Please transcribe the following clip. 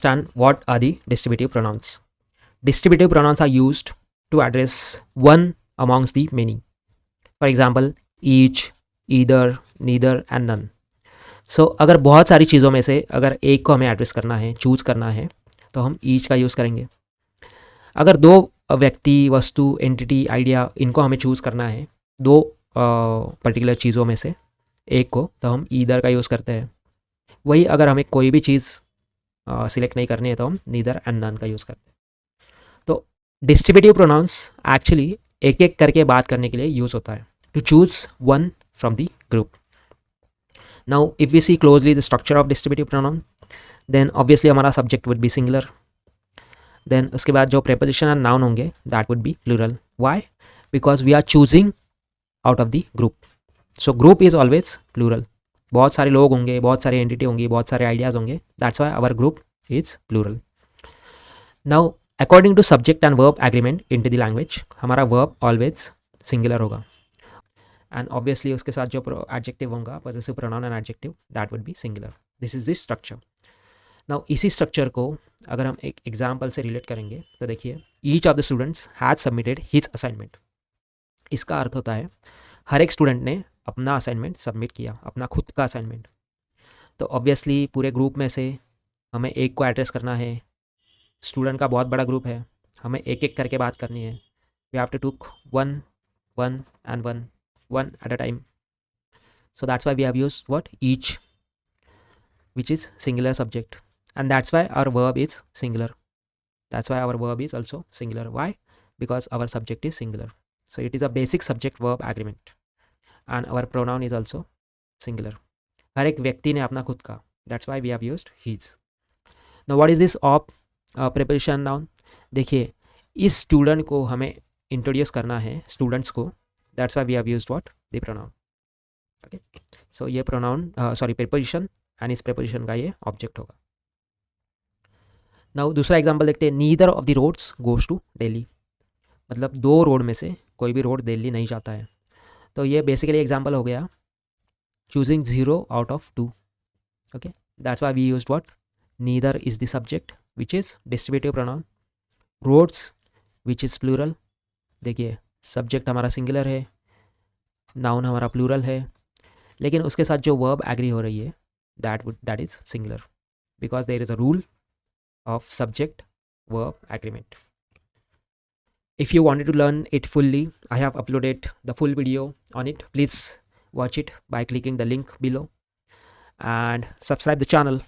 understand what are the distributive pronouns. Distributive pronouns are used to address one amongst the many. For example, each, either, neither and none. So अगर बहुत सारी चीज़ों में से अगर एक को हमें एड्रेस करना है, चूज़ करना है, तो हम ईच का यूज़ करेंगे. अगर दो व्यक्ति, वस्तु, एंटिटी, आइडिया, इनको हमें चूज़ करना है दो पर्टिकुलर चीज़ों में से एक को, तो हम ईदर का यूज़ करते हैं. वही अगर हमें कोई भी चीज़ सिलेक्ट नहीं करनी है तो हम नीदर एंड नन का यूज़ करते हैं. तो डिस्ट्रीब्यूटिव प्रोनाउंस एक्चुअली एक एक करके बात करने के लिए यूज़ होता है, to choose one from the group. Now if we see closely the structure of distributive pronoun, then obviously हमारा subject would be singular. Then उसके बाद जो प्रेपोजिशन एंड नाउन होंगे that would be plural. Why? Because we are choosing out of the group. So group is always plural. बहुत सारे लोग होंगे, बहुत सारी एंटिटी होंगी, बहुत सारे आइडियाज़ होंगे. That's why our group is plural. Now according to subject and verb agreement into the language, हमारा वर्ब ऑलवेज सिंगुलर होगा. एंड ऑब्वियसली उसके साथ जो एडजेक्टिव होगा, possessive pronoun and adjective, that would be singular. This is the structure. Now इसी structure को अगर हम एक एग्जाम्पल से रिलेट करेंगे तो देखिए, each of the students has submitted his assignment. इसका अर्थ होता है हर एक स्टूडेंट ने अपना असाइनमेंट सबमिट किया, अपना खुद का असाइनमेंट. तो ऑब्वियसली पूरे ग्रुप में से हमें एक को एड्रेस करना है. स्टूडेंट का बहुत बड़ा ग्रुप है, हमें एक एक करके बात करनी है. We have to took one one and one at a time. So that's why we have used what, each, which is singular subject, and that's why our verb is singular. That's why our verb is also singular. Why? Because our subject is singular. So it is a basic subject verb agreement, and our pronoun is also singular. हर एक व्यक्ति ने अपना खुद का. That's why we have used his. Now what is this of preposition noun? देखिए, इस student को हमें इंट्रोड्यूस करना है स्टूडेंट्स को. That's why we have used what, the pronoun. Okay, so ये pronoun preposition, एंड इस प्रेपोजिशन का ये ऑब्जेक्ट होगा. नाउ दूसरा एग्जांपल देखते हैं. Neither of the roads goes to Delhi. मतलब दो रोड में से कोई भी रोड दिल्ली नहीं जाता है. तो ये बेसिकली एग्जांपल हो गया choosing 0 out of 2. Okay, that's why we used what, neither is the subject which is distributive pronoun, roads which is plural. देखिए, सब्जेक्ट हमारा सिंगुलर है, नाउन हमारा प्लूरल है, लेकिन उसके साथ जो वर्ब एग्री हो रही है that is singular, because there is a rule of subject verb agreement. If you wanted to learn it fully, I have uploaded the full video on it. Please watch it by clicking the link below and subscribe the channel